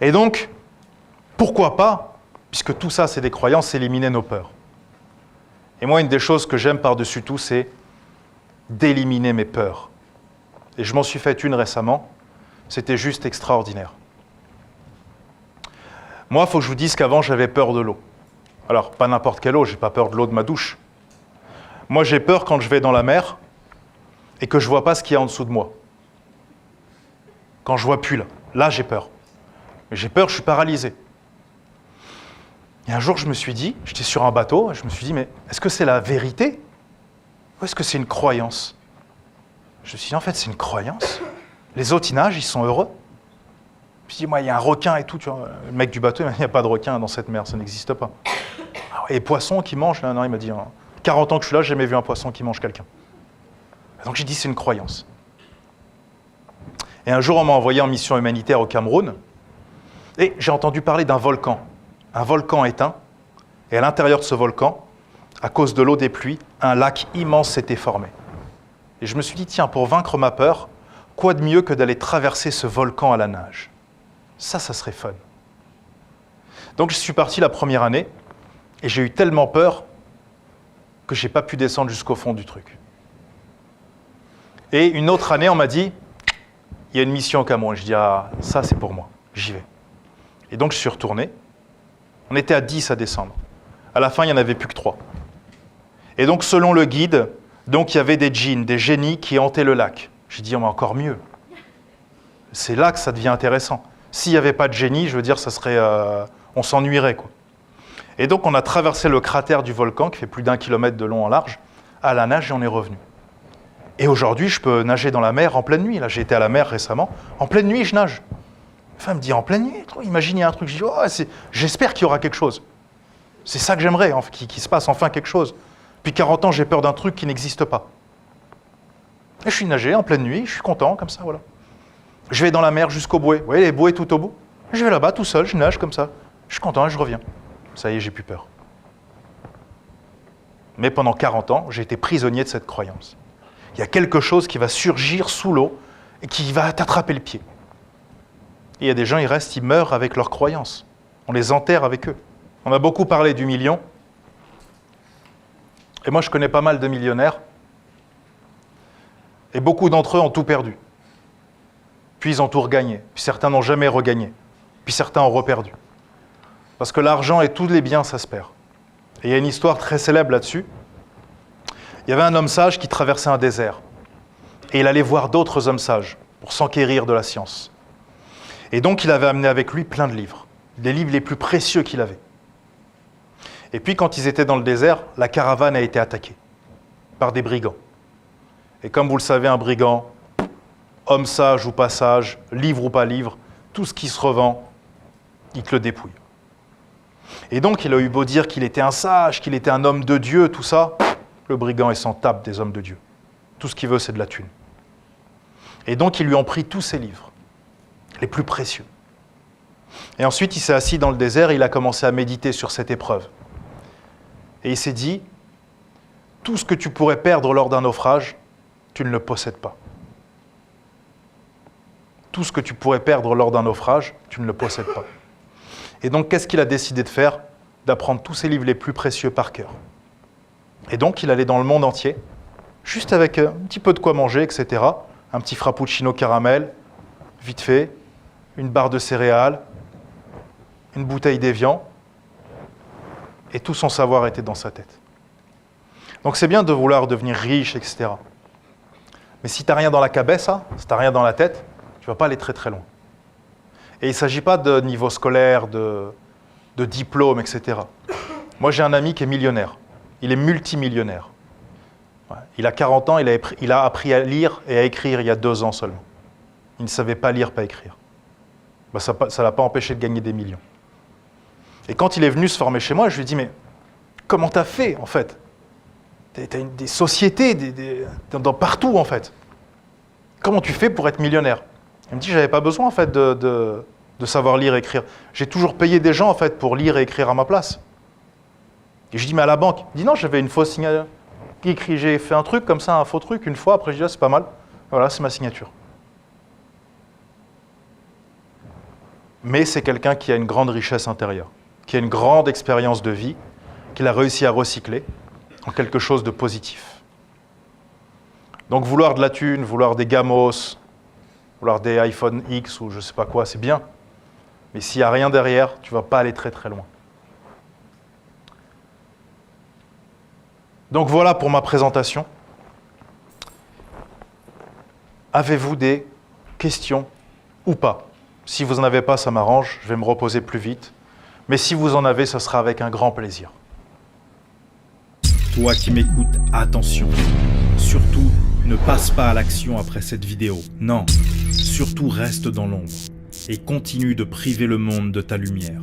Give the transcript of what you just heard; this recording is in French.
Et donc, pourquoi pas, puisque tout ça, c'est des croyances, éliminer nos peurs. Et moi, une des choses que j'aime par-dessus tout, c'est d'éliminer mes peurs. Et je m'en suis fait une récemment, c'était juste extraordinaire. Moi, il faut que je vous dise qu'avant, j'avais peur de l'eau. Alors, pas n'importe quelle eau, j'ai pas peur de l'eau de ma douche. Moi, j'ai peur quand je vais dans la mer et que je ne vois pas ce qu'il y a en dessous de moi. Quand je ne vois plus là j'ai peur. Mais j'ai peur, je suis paralysé. Et un jour, je me suis dit, j'étais sur un bateau, et je me suis dit, mais est-ce que c'est la vérité ou est-ce que c'est une croyance? Je me suis dit, en fait, c'est une croyance. Les autres, ils nagent, ils sont heureux. Je me suis dit, moi, il y a un requin et tout. Tu vois. Le mec du bateau, il m'a dit, il n'y a pas de requin dans cette mer, ça n'existe pas. Et les poissons qui mangent, non, il m'a dit, 40 ans que je suis là, j'ai jamais vu un poisson qui mange quelqu'un. Donc j'ai dit, c'est une croyance. Et un jour, on m'a envoyé en mission humanitaire au Cameroun, et j'ai entendu parler d'un volcan. Un volcan éteint, et à l'intérieur de ce volcan, à cause de l'eau des pluies, un lac immense s'était formé. Et je me suis dit, tiens, pour vaincre ma peur, quoi de mieux que d'aller traverser ce volcan à la nage? Ça serait fun. Donc je suis parti la première année, et j'ai eu tellement peur que je n'ai pas pu descendre jusqu'au fond du truc. Et une autre année, on m'a dit, il y a une mission au Cameroun. Je dis, ah, ça c'est pour moi, j'y vais. Et donc je suis retourné. On était à 10 à descendre. À la fin, il n'y en avait plus que 3. Et donc, selon le guide, donc, il y avait des djinns, des génies qui hantaient le lac. J'ai dit, oh, mais encore mieux. C'est là que ça devient intéressant. S'il n'y avait pas de génie, je veux dire, ça serait, on s'ennuierait, quoi. Et donc, on a traversé le cratère du volcan, qui fait plus d'1 kilomètre de long en large, à la nage, et on est revenu. Et aujourd'hui, je peux nager dans la mer en pleine nuit. Là, j'ai été à la mer récemment. En pleine nuit, je nage. Ma femme me dit, en pleine nuit, imagine, il y a un truc. Je dis, oh, j'espère qu'il y aura quelque chose. C'est ça que j'aimerais, qu'il se passe enfin quelque chose. Depuis 40 ans, j'ai peur d'un truc qui n'existe pas. Et je suis nagé en pleine nuit, je suis content, comme ça, voilà. Je vais dans la mer jusqu'au bouée. Vous voyez les bouées tout au bout? Je vais là-bas tout seul, je nage comme ça. Je suis content et je reviens. Ça y est, j'ai plus peur. Mais pendant 40 ans, j'ai été prisonnier de cette croyance. Il y a quelque chose qui va surgir sous l'eau et qui va t'attraper le pied. Et il y a des gens, ils restent, ils meurent avec leurs croyances. On les enterre avec eux. On a beaucoup parlé du million. Et moi, je connais pas mal de millionnaires. Et beaucoup d'entre eux ont tout perdu. Puis ils ont tout regagné. Puis certains n'ont jamais regagné. Puis certains ont reperdu. Parce que l'argent et tous les biens, ça se perd. Et il y a une histoire très célèbre là-dessus. Il y avait un homme sage qui traversait un désert. Et il allait voir d'autres hommes sages pour s'enquérir de la science. Et donc, il avait amené avec lui plein de livres. Des livres les plus précieux qu'il avait. Et puis, quand ils étaient dans le désert, la caravane a été attaquée par des brigands. Et comme vous le savez, un brigand, homme sage ou pas sage, livre ou pas livre, tout ce qui se revend, il te le dépouille. Et donc, il a eu beau dire qu'il était un sage, qu'il était un homme de Dieu, tout ça, le brigand, il s'en tape des hommes de Dieu. Tout ce qu'il veut, c'est de la thune. Et donc, ils lui ont pris tous ses livres, les plus précieux. Et ensuite, il s'est assis dans le désert et il a commencé à méditer sur cette épreuve. Et il s'est dit, tout ce que tu pourrais perdre lors d'un naufrage, tu ne le possèdes pas. Tout ce que tu pourrais perdre lors d'un naufrage, tu ne le possèdes pas. Et donc, qu'est-ce qu'il a décidé de faire? D'apprendre tous ses livres les plus précieux par cœur. Et donc, il allait dans le monde entier, juste avec un petit peu de quoi manger, etc. Un petit frappuccino caramel, vite fait, une barre de céréales, une bouteille d'évian, et tout son savoir était dans sa tête. Donc c'est bien de vouloir devenir riche, etc. Mais si tu n'as rien dans la cabessa, si tu n'as rien dans la tête, tu ne vas pas aller très très loin. Et il ne s'agit pas de niveau scolaire, de diplôme, etc. Moi j'ai un ami qui est millionnaire. Il est multimillionnaire. Ouais. Il a 40 ans, il a appris à lire et à écrire il y a 2 ans seulement. Il ne savait pas lire, pas écrire. Ben, ça ne l'a pas empêché de gagner des millions. Et quand il est venu se former chez moi, je lui ai dit, mais comment tu as fait, en fait? Tu as des sociétés partout, en fait. Comment tu fais pour être millionnaire? Il me dit, je n'avais pas besoin, en fait, de savoir lire et écrire. J'ai toujours payé des gens, en fait, pour lire et écrire à ma place. Et je dis, mais à la banque? Il dit, non, j'avais une fausse signature. J'ai fait un truc comme ça, un faux truc, une fois, après je dis, ah, c'est pas mal. Voilà, c'est ma signature. mais c'est quelqu'un qui a une grande richesse intérieure, qui a une grande expérience de vie, qu'il a réussi à recycler en quelque chose de positif. Donc vouloir de la thune, vouloir des gamos, vouloir des iPhone X ou je ne sais pas quoi, c'est bien. Mais s'il n'y a rien derrière, tu ne vas pas aller très très loin. Donc voilà pour ma présentation. Avez-vous des questions ou pas? Si vous n'en avez pas, ça m'arrange, je vais me reposer plus vite. Mais si vous en avez, ce sera avec un grand plaisir. Toi qui m'écoutes, attention. Surtout, ne passe pas à l'action après cette vidéo. Non, surtout reste dans l'ombre et continue de priver le monde de ta lumière.